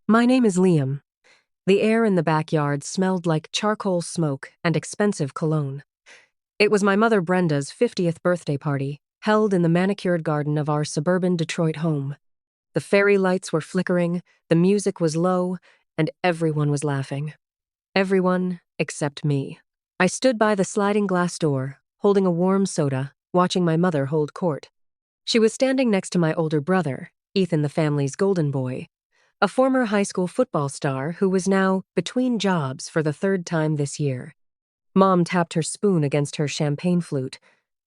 My name is Liam. The air in the backyard smelled like charcoal smoke and expensive cologne. It was my mother Brenda's 50th birthday party, held in the manicured garden of our suburban Detroit home. The fairy lights were flickering, the music was low, and everyone was laughing. Everyone except me. I stood by the sliding glass door, holding a warm soda, watching my mother hold court. She was standing next to my older brother, Ethan, the family's golden boy, a former high school football star who was now between jobs for the third time this year. Mom tapped her spoon against her champagne flute.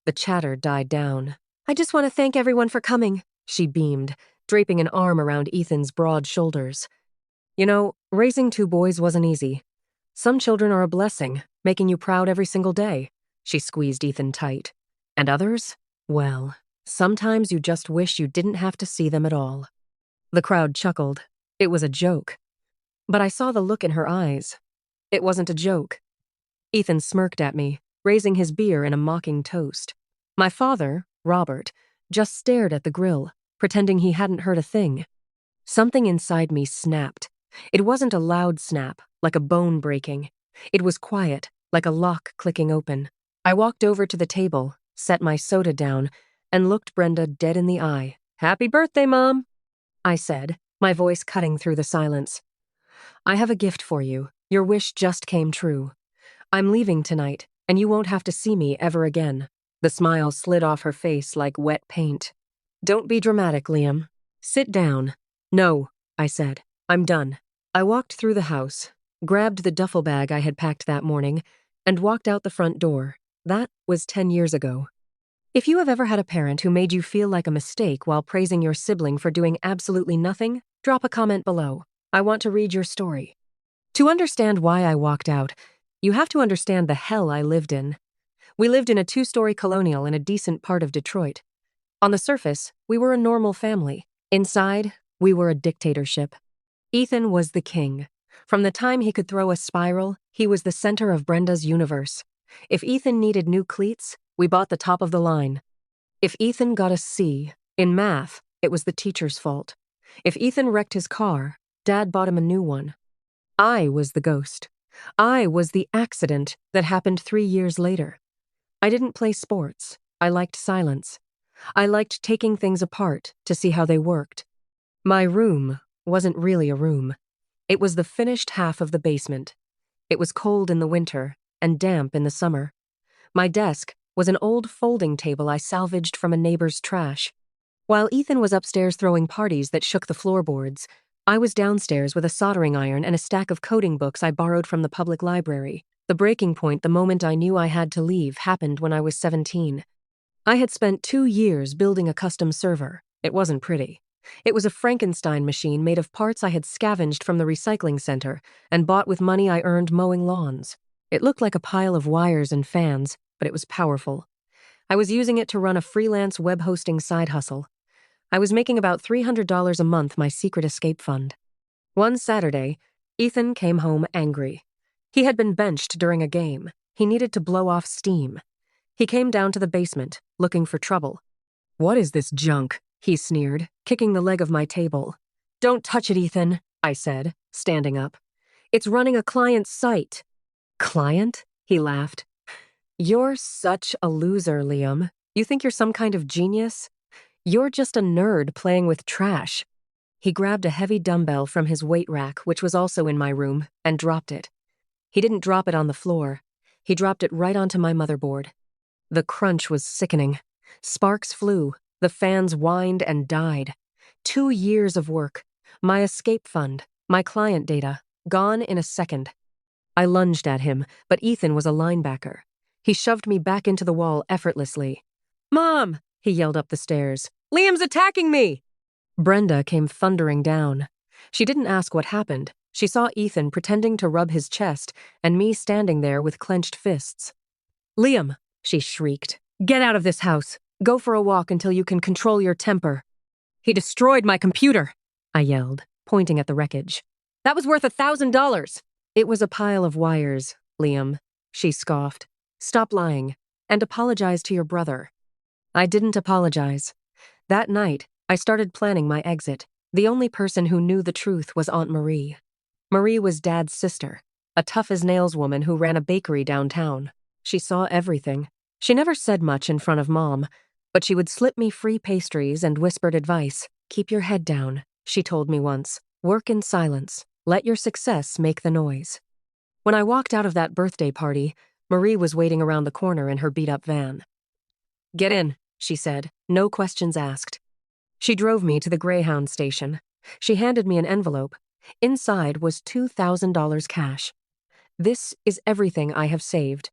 The chatter died down. "I just want to thank everyone for coming," she beamed, draping an arm around Ethan's broad shoulders. You know, raising two boys wasn't easy. Some children are a blessing, making you proud every single day. She squeezed Ethan tight. And others? Well, sometimes you just wish you didn't have to see them at all. The crowd chuckled. It was a joke. But I saw the look in her eyes. It wasn't a joke. Ethan smirked at me, raising his beer in a mocking toast. My father, Robert, just stared at the grill, pretending he hadn't heard a thing. Something inside me snapped. It wasn't a loud snap, like a bone breaking. It was quiet, like a lock clicking open. I walked over to the table, set my soda down, and looked Brenda dead in the eye. "Happy birthday, Mom," I said, my voice cutting through the silence. "I have a gift for you. Your wish just came true. I'm leaving tonight, and you won't have to see me ever again." The smile slid off her face like wet paint. "Don't be dramatic, Liam. Sit down." "No," I said. "I'm done." I walked through the house, grabbed the duffel bag I had packed that morning, and walked out the front door. That was 10 years ago. If you have ever had a parent who made you feel like a mistake while praising your sibling for doing absolutely nothing, drop a comment below. I want to read your story. To understand why I walked out, you have to understand the hell I lived in. We lived in a 2-story colonial in a decent part of Detroit. On the surface, we were a normal family. Inside, we were a dictatorship. Ethan was the king. From the time he could throw a spiral, he was the center of Brenda's universe. If Ethan needed new cleats, we bought the top of the line. If Ethan got a C in math, it was the teacher's fault. If Ethan wrecked his car, Dad bought him a new one. I was the ghost. I was the accident that happened 3 years later. I didn't play sports. I liked silence. I liked taking things apart to see how they worked. My room wasn't really a room. It was the finished half of the basement. It was cold in the winter and damp in the summer. My desk was an old folding table I salvaged from a neighbor's trash. While Ethan was upstairs throwing parties that shook the floorboards, I was downstairs with a soldering iron and a stack of coding books I borrowed from the public library. The breaking point the moment I knew I had to leave happened when I was 17. I had spent 2 years building a custom server. It wasn't pretty. It was a Frankenstein machine made of parts I had scavenged from the recycling center and bought with money I earned mowing lawns. It looked like a pile of wires and fans, but it was powerful. I was using it to run a freelance web hosting side hustle. I was making about $300 a month my secret escape fund. One Saturday, Ethan came home angry. He had been benched during a game. He needed to blow off steam. He came down to the basement, looking for trouble. "What is this junk?" he sneered, kicking the leg of my table. "Don't touch it, Ethan," I said, standing up. "It's running a client's site." "Client?" he laughed. "You're such a loser, Liam. You think you're some kind of genius? You're just a nerd playing with trash." He grabbed a heavy dumbbell from his weight rack, which was also in my room, and dropped it. He didn't drop it on the floor. He dropped it right onto my motherboard. The crunch was sickening. Sparks flew. The fans whined and died. 2 years of work. My escape fund. My client data. Gone in a second. I lunged at him, but Ethan was a linebacker. He shoved me back into the wall effortlessly. "Mom!" he yelled up the stairs. "Liam's attacking me!" Brenda came thundering down. She didn't ask what happened. She saw Ethan pretending to rub his chest and me standing there with clenched fists. "Liam!" she shrieked. "Get out of this house. Go for a walk until you can control your temper." "He destroyed my computer," I yelled, pointing at the wreckage. "That was worth $1,000. "It was a pile of wires, Liam," she scoffed. "Stop lying, and apologize to your brother." I didn't apologize. That night, I started planning my exit. The only person who knew the truth was Aunt Marie. Marie was Dad's sister, a tough-as-nails woman who ran a bakery downtown. She saw everything. She never said much in front of Mom, but she would slip me free pastries and whispered advice. "Keep your head down," she told me once. "Work in silence. Let your success make the noise." When I walked out of that birthday party, Marie was waiting around the corner in her beat-up van. "Get in," she said, no questions asked. She drove me to the Greyhound station. She handed me an envelope. Inside was $2,000 cash. "This is everything I have saved,"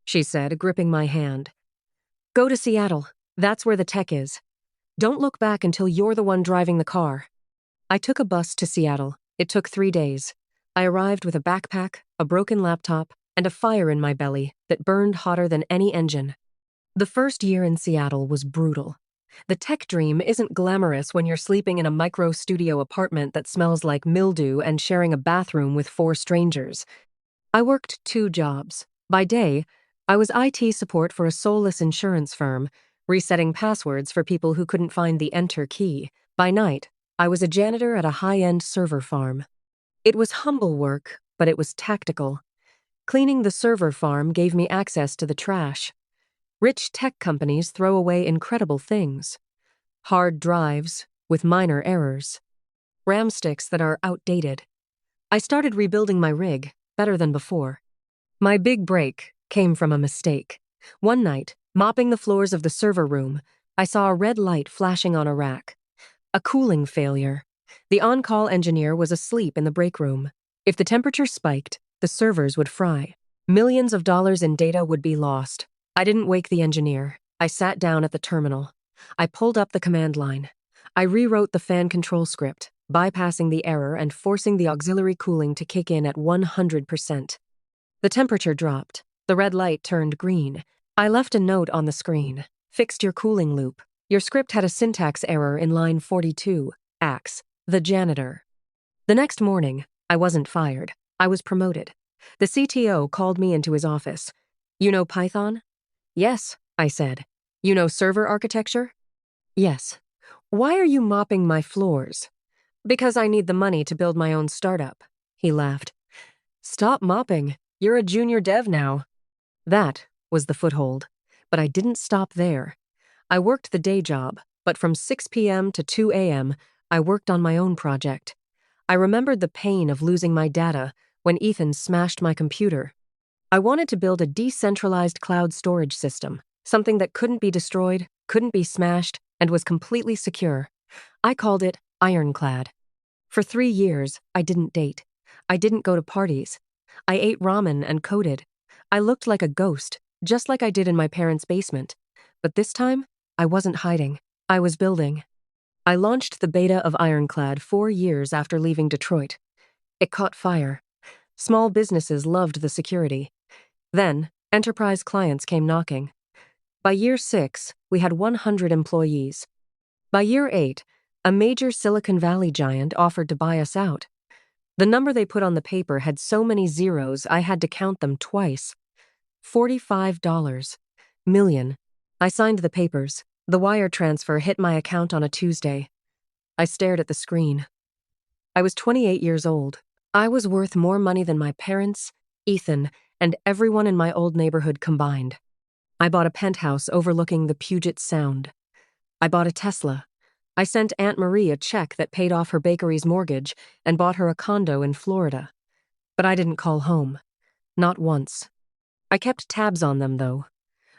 she said, gripping my hand. "Go to Seattle. That's where the tech is. Don't look back until you're the one driving the car." I took a bus to Seattle. It took 3 days. I arrived with a backpack, a broken laptop, and a fire in my belly that burned hotter than any engine. The first year in Seattle was brutal. The tech dream isn't glamorous when you're sleeping in a micro-studio apartment that smells like mildew and sharing a bathroom with 4 strangers. I worked 2 jobs. By day, I was IT support for a soulless insurance firm, resetting passwords for people who couldn't find the enter key. By night, I was a janitor at a high-end server farm. It was humble work, but it was tactical. Cleaning the server farm gave me access to the trash. Rich tech companies throw away incredible things. Hard drives with minor errors. RAM sticks that are outdated. I started rebuilding my rig, better than before. My big break came from a mistake. One night, mopping the floors of the server room, I saw a red light flashing on a rack. A cooling failure. The on-call engineer was asleep in the break room. If the temperature spiked, the servers would fry. Millions of dollars in data would be lost. I didn't wake the engineer. I sat down at the terminal. I pulled up the command line. I rewrote the fan control script, bypassing the error and forcing the auxiliary cooling to kick in at 100%. The temperature dropped. The red light turned green. I left a note on the screen. "Fixed your cooling loop. Your script had a syntax error in line 42. Axe, the janitor." The next morning, I wasn't fired. I was promoted. The CTO called me into his office. "You know Python?" "Yes," I said. "You know server architecture?" "Yes." "Why are you mopping my floors?" "Because I need the money to build my own startup." He laughed. "Stop mopping. You're a junior dev now." That was the foothold. But I didn't stop there. I worked the day job, but from 6 p.m. to 2 a.m., I worked on my own project. I remembered the pain of losing my data when Ethan smashed my computer. I wanted to build a decentralized cloud storage system, something that couldn't be destroyed, couldn't be smashed, and was completely secure. I called it IronClad. For 3 years, I didn't date. I didn't go to parties. I ate ramen and coded. I looked like a ghost, just like I did in my parents' basement. But this time, I wasn't hiding. I was building. I launched the beta of IronClad 4 years after leaving Detroit. It caught fire. Small businesses loved the security. Then, enterprise clients came knocking. By year 6, we had 100 employees. By year 8, a major Silicon Valley giant offered to buy us out. The number they put on the paper had so many zeros I had to count them twice. $45 million. I signed the papers. The wire transfer hit my account on a Tuesday. I stared at the screen. I was 28 years old. I was worth more money than my parents, Ethan, and everyone in my old neighborhood combined. I bought a penthouse overlooking the Puget Sound. I bought a Tesla. I sent Aunt Marie a check that paid off her bakery's mortgage and bought her a condo in Florida. But I didn't call home. Not once. I kept tabs on them, though.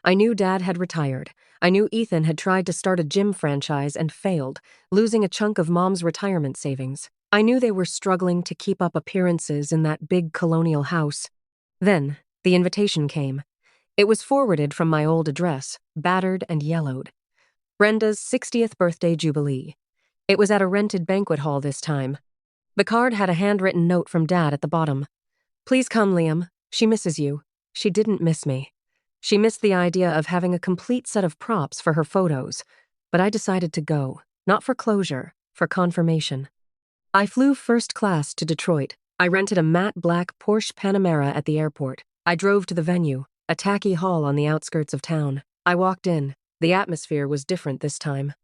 I knew Dad had retired. I knew Ethan had tried to start a gym franchise and failed, losing a chunk of Mom's retirement savings. I knew they were struggling to keep up appearances in that big colonial house. Then, the invitation came. It was forwarded from my old address, battered and yellowed. Brenda's 60th birthday jubilee. It was at a rented banquet hall this time. The card had a handwritten note from Dad at the bottom. "Please come, Liam. She misses you." She didn't miss me. She missed the idea of having a complete set of props for her photos. But I decided to go, not for closure, for confirmation. I flew first class to Detroit. I rented a matte black Porsche Panamera at the airport. I drove to the venue, a tacky hall on the outskirts of town. I walked in. The atmosphere was different this time.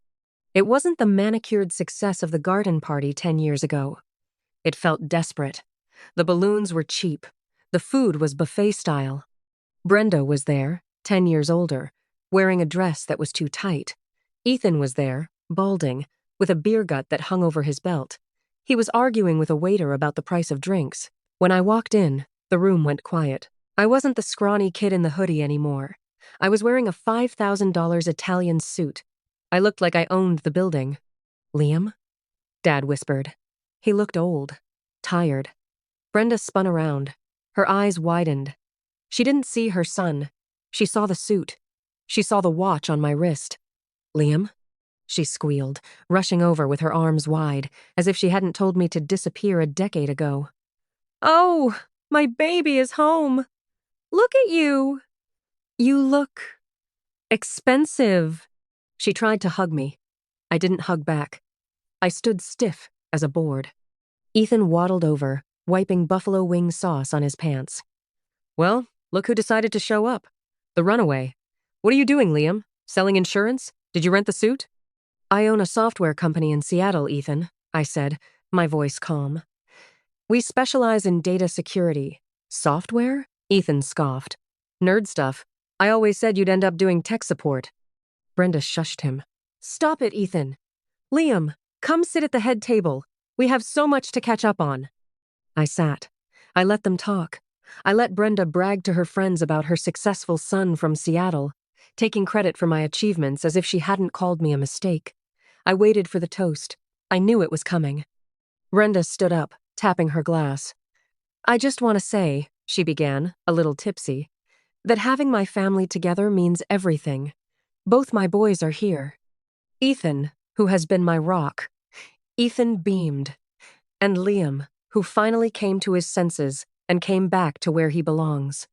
It wasn't the manicured success of the garden party 10 years ago. It felt desperate. The balloons were cheap. The food was buffet style. Brenda was there, 10 years older, wearing a dress that was too tight. Ethan was there, balding, with a beer gut that hung over his belt. He was arguing with a waiter about the price of drinks. When I walked in, the room went quiet. I wasn't the scrawny kid in the hoodie anymore. I was wearing a $5,000 Italian suit. I looked like I owned the building. "Liam?" Dad whispered. He looked old, tired. Brenda spun around. Her eyes widened. She didn't see her son. She saw the suit. She saw the watch on my wrist. "Liam?" She squealed, rushing over with her arms wide, as if she hadn't told me to disappear a decade ago. "Oh, my baby is home. Look at you. You look expensive." She tried to hug me. I didn't hug back. I stood stiff as a board. Ethan waddled over, wiping buffalo wing sauce on his pants. "Well, look who decided to show up. The runaway. What are you doing, Liam? Selling insurance? Did you rent the suit?" "I own a software company in Seattle, Ethan," I said, my voice calm. "We specialize in data security." "Software?" Ethan scoffed. "Nerd stuff. I always said you'd end up doing tech support." Brenda shushed him. "Stop it, Ethan. Liam, come sit at the head table. We have so much to catch up on." I sat. I let them talk. I let Brenda brag to her friends about her successful son from Seattle, taking credit for my achievements as if she hadn't called me a mistake. I waited for the toast. I knew it was coming. Brenda stood up, tapping her glass. "I just want to say," she began, a little tipsy, "that having my family together means everything. Both my boys are here. Ethan, who has been my rock." Ethan beamed. "And Liam, who finally came to his senses and came back to where he belongs."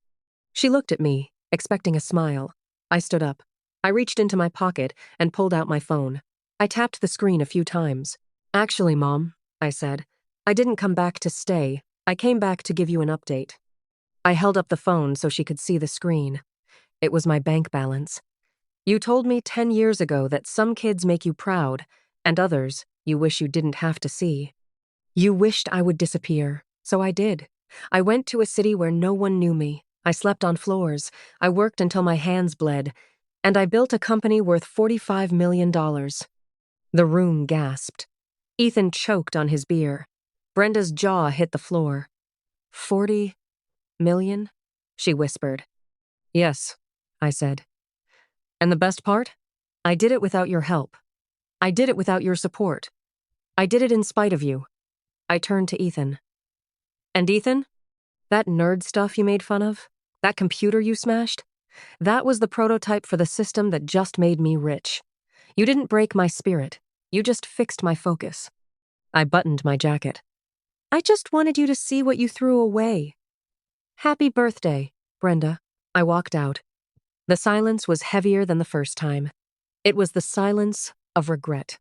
She looked at me, expecting a smile. I stood up. I reached into my pocket and pulled out my phone. I tapped the screen a few times. "Actually, Mom," I said, "I didn't come back to stay. I came back to give you an update." I held up the phone so she could see the screen. It was my bank balance. "You told me 10 years ago that some kids make you proud, and others you wish you didn't have to see. You wished I would disappear, so I did. I went to a city where no one knew me. I slept on floors. I worked until my hands bled. And I built a company worth $45 million. The room gasped. Ethan choked on his beer. Brenda's jaw hit the floor. "40 million?" she whispered. "Yes," I said. "And the best part? I did it without your help. I did it without your support. I did it in spite of you." I turned to Ethan. "And Ethan? That nerd stuff you made fun of? That computer you smashed? That was the prototype for the system that just made me rich. You didn't break my spirit. You just fixed my focus." I buttoned my jacket. "I just wanted you to see what you threw away." "Happy birthday, Brenda." I walked out. The silence was heavier than the first time. It was the silence of regret.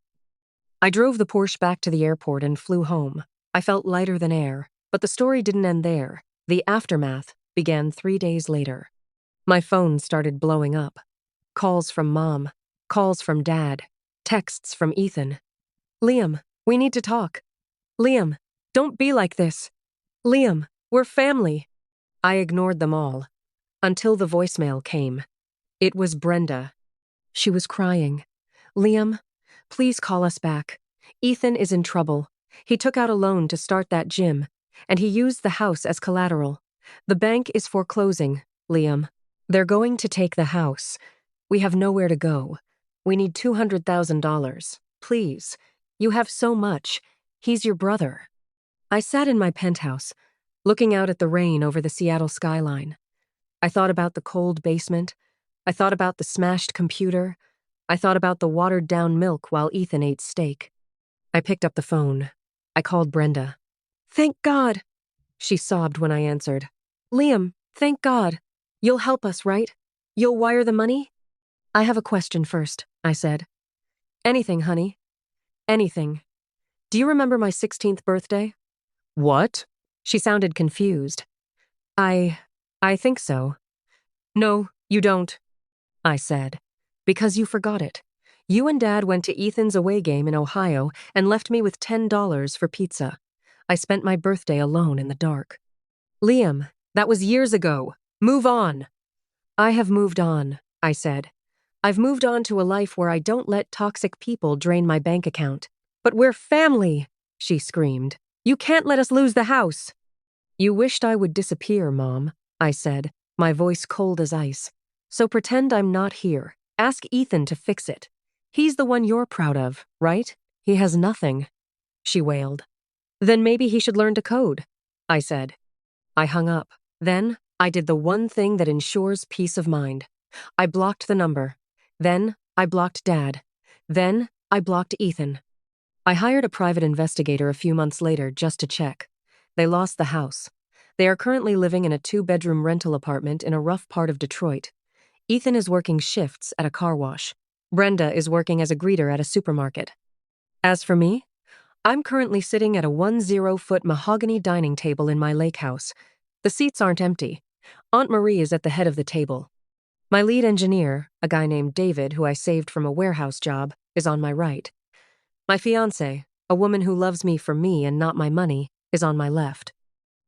I drove the Porsche back to the airport and flew home. I felt lighter than air, but the story didn't end there. The aftermath began 3 days later. My phone started blowing up. Calls from Mom, calls from Dad, texts from Ethan. "Liam, we need to talk. Liam, don't be like this. Liam, we're family." I ignored them all, until the voicemail came. It was Brenda. She was crying. "Liam, please call us back. Ethan is in trouble. He took out a loan to start that gym, and he used the house as collateral. The bank is foreclosing, Liam. They're going to take the house. We have nowhere to go. We need $200,000. Please. You have so much. He's your brother." I sat in my penthouse, looking out at the rain over the Seattle skyline. I thought about the cold basement. I thought about the smashed computer. I thought about the watered-down milk while Ethan ate steak. I picked up the phone. I called Brenda. "Thank God," she sobbed when I answered. "Liam, thank God. You'll help us, right? You'll wire the money?" "I have a question first," I said. "Anything, honey. Anything. Do you remember my 16th birthday?" "What?" She sounded confused. I think so." "No, you don't," I said. "Because you forgot it. You and Dad went to Ethan's away game in Ohio and left me with $10 for pizza. I spent my birthday alone in the dark. Liam, that was years ago. Move on. I have moved on, I said. I've moved on to a life where I don't let toxic people drain my bank account. But we're family, she screamed. You can't let us lose the house. You wished I would disappear, Mom, I said, my voice cold as ice. So pretend I'm not here. Ask Ethan to fix it. He's the one you're proud of, right? He has nothing, she wailed. Then maybe he should learn to code, I said. I hung up. Then I did the one thing that ensures peace of mind. I blocked the number. Then I blocked Dad. Then I blocked Ethan. I hired a private investigator a few months later just to check. They lost the house. They are currently living in a 2-bedroom rental apartment in a rough part of Detroit. Ethan is working shifts at a car wash. Brenda is working as a greeter at a supermarket. As for me, I'm currently sitting at a 10-foot mahogany dining table in my lake house. The seats aren't empty. Aunt Marie is at the head of the table. My lead engineer, a guy named David who I saved from a warehouse job, is on my right. My fiancé, a woman who loves me for me and not my money, is on my left.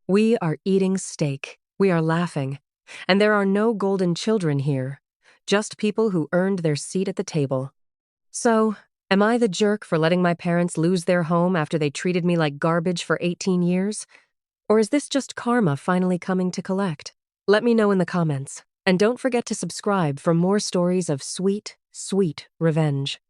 We are eating steak. We are laughing. And there are no golden children here, just people who earned their seat at the table. So, am I the jerk for letting my parents lose their home after they treated me like garbage for 18 years? Or is this just karma finally coming to collect? Let me know in the comments. And don't forget to subscribe for more stories of sweet, sweet revenge.